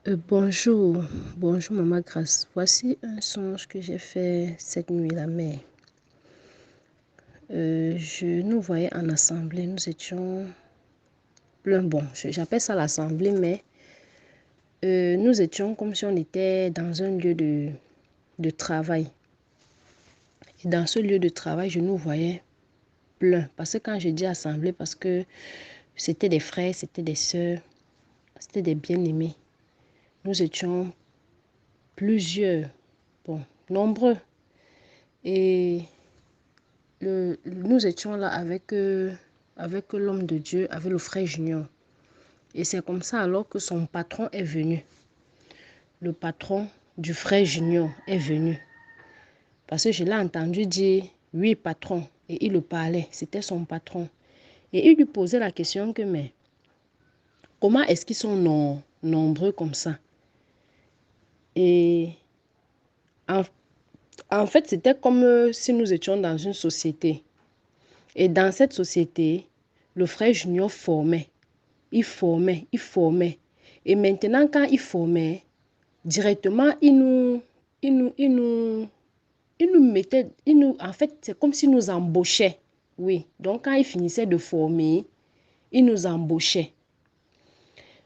Bonjour Maman Grâce. Voici un songe que j'ai fait cette nuit-là, mais je nous voyais en assemblée, nous étions plein, bon, j'appelle ça l'assemblée, mais nous étions comme si on était dans un lieu de travail. Et dans ce lieu de travail, je nous voyais plein. Parce que quand je dis assemblée, parce que c'était des frères, c'était des sœurs, c'était des bien-aimés. Nous étions plusieurs, bon, nombreux. Et nous étions là avec l'homme de Dieu, avec le frère Junior. Et c'est comme ça alors que son patron est venu. Le patron du frère Junior est venu. Parce que je l'ai entendu dire, oui, patron. Et il le parlait, c'était son patron. Et il lui posait la question que, mais comment est-ce qu'ils sont nombreux comme ça? Et en, en fait, c'était comme si nous étions dans une société. Et dans cette société, le frère Junior formait. Il formait. Et maintenant, quand il formait, directement, il nous mettait, en fait, c'est comme s'il nous embauchait. Oui, donc quand il finissait de former, il nous embauchait.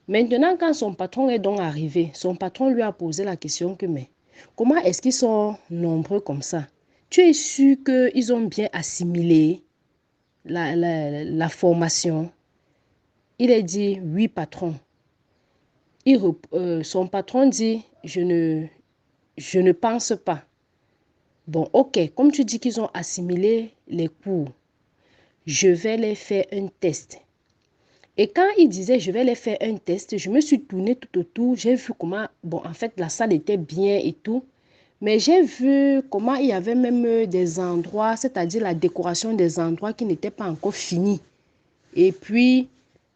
Maintenant, quand son patron est donc arrivé, son patron lui a posé la question que, mais comment est-ce qu'ils sont nombreux comme ça? Tu es sûr qu'ils ont bien assimilé la formation? Il a dit, oui, patron. Son patron dit, je ne pense pas. Bon, ok, comme tu dis qu'ils ont assimilé les cours, je vais les faire un test. Et quand il disait, je vais les faire un test, je me suis tournée tout autour, j'ai vu comment, bon, en fait, la salle était bien et tout, mais j'ai vu comment il y avait même des endroits, c'est-à-dire la décoration des endroits qui n'étaient pas encore finis. Et puis,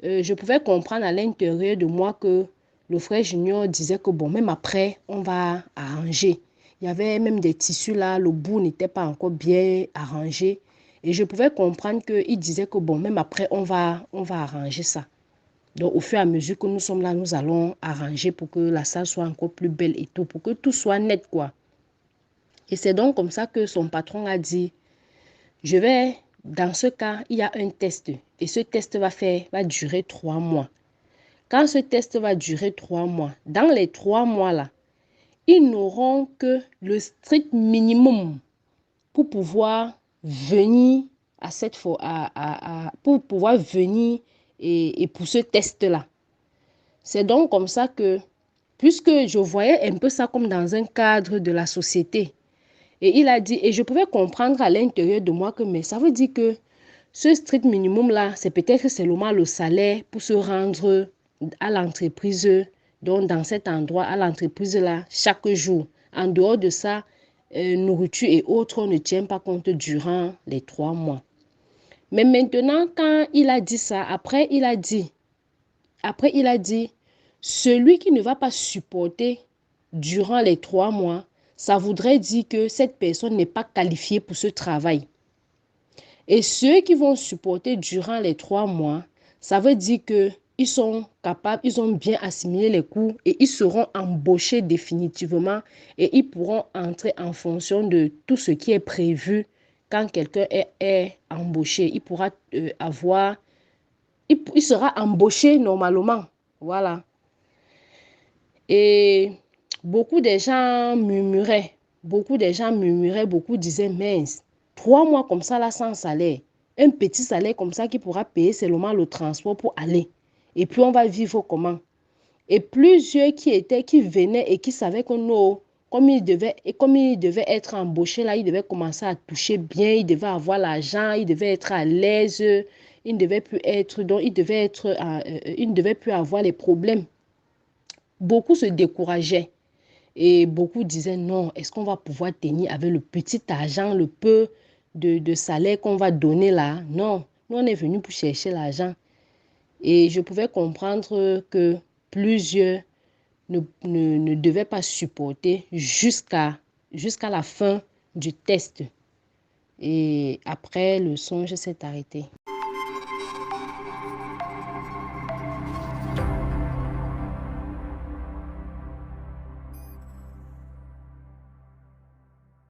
je pouvais comprendre à l'intérieur de moi que le frère Junior disait que bon, même après, on va arranger. Il y avait même des tissus là, le bout n'était pas encore bien arrangé. Et je pouvais comprendre qu'il disait que bon, même après, on va arranger ça. Donc, au fur et à mesure que nous sommes là, nous allons arranger pour que la salle soit encore plus belle et tout, pour que tout soit net, quoi. Et c'est donc comme ça que son patron a dit, dans ce cas, il y a un test. Et ce test va durer 3 mois. Quand ce test va durer 3 mois, dans les 3 mois là, ils n'auront que le strict minimum pour pouvoir venir pour pouvoir venir et pour ce test-là. C'est donc comme ça que, puisque je voyais un peu ça comme dans un cadre de la société, et il a dit, et je pouvais comprendre à l'intérieur de moi que, mais ça veut dire que ce strict minimum-là, c'est peut-être seulement le salaire pour se rendre à l'entreprise, donc dans cet endroit, à l'entreprise-là, chaque jour. En dehors de ça, nourriture et autres, on ne tient pas compte durant les 3 mois. Mais maintenant, quand il a dit ça, après il a dit, celui qui ne va pas supporter durant les 3 mois, ça voudrait dire que cette personne n'est pas qualifiée pour ce travail. Et ceux qui vont supporter durant les 3 mois, ça veut dire qu'ils sont capables, ils ont bien assimilé les cours et ils seront embauchés définitivement et ils pourront entrer en fonction de tout ce qui est prévu quand quelqu'un est embauché. Il pourra il sera embauché normalement. Voilà. Et beaucoup de gens murmuraient, beaucoup disaient, mince, 3 mois comme ça là sans salaire, un petit salaire comme ça qui pourra payer seulement le transport pour aller. Et puis on va vivre comment? Et plusieurs qui venaient et qui savaient que non, comme il devait être embauché là, il devait commencer à toucher bien, il devait avoir l'argent, il devait être à l'aise, il ne devait plus être, donc il ne devait plus avoir les problèmes. Beaucoup se décourageaient. Et beaucoup disaient non, est-ce qu'on va pouvoir tenir avec le petit argent, le peu de salaire qu'on va donner là? Non, nous on est venu pour chercher l'argent. Et je pouvais comprendre que plusieurs ne devaient pas supporter jusqu'à la fin du test. Et après, le songe s'est arrêté.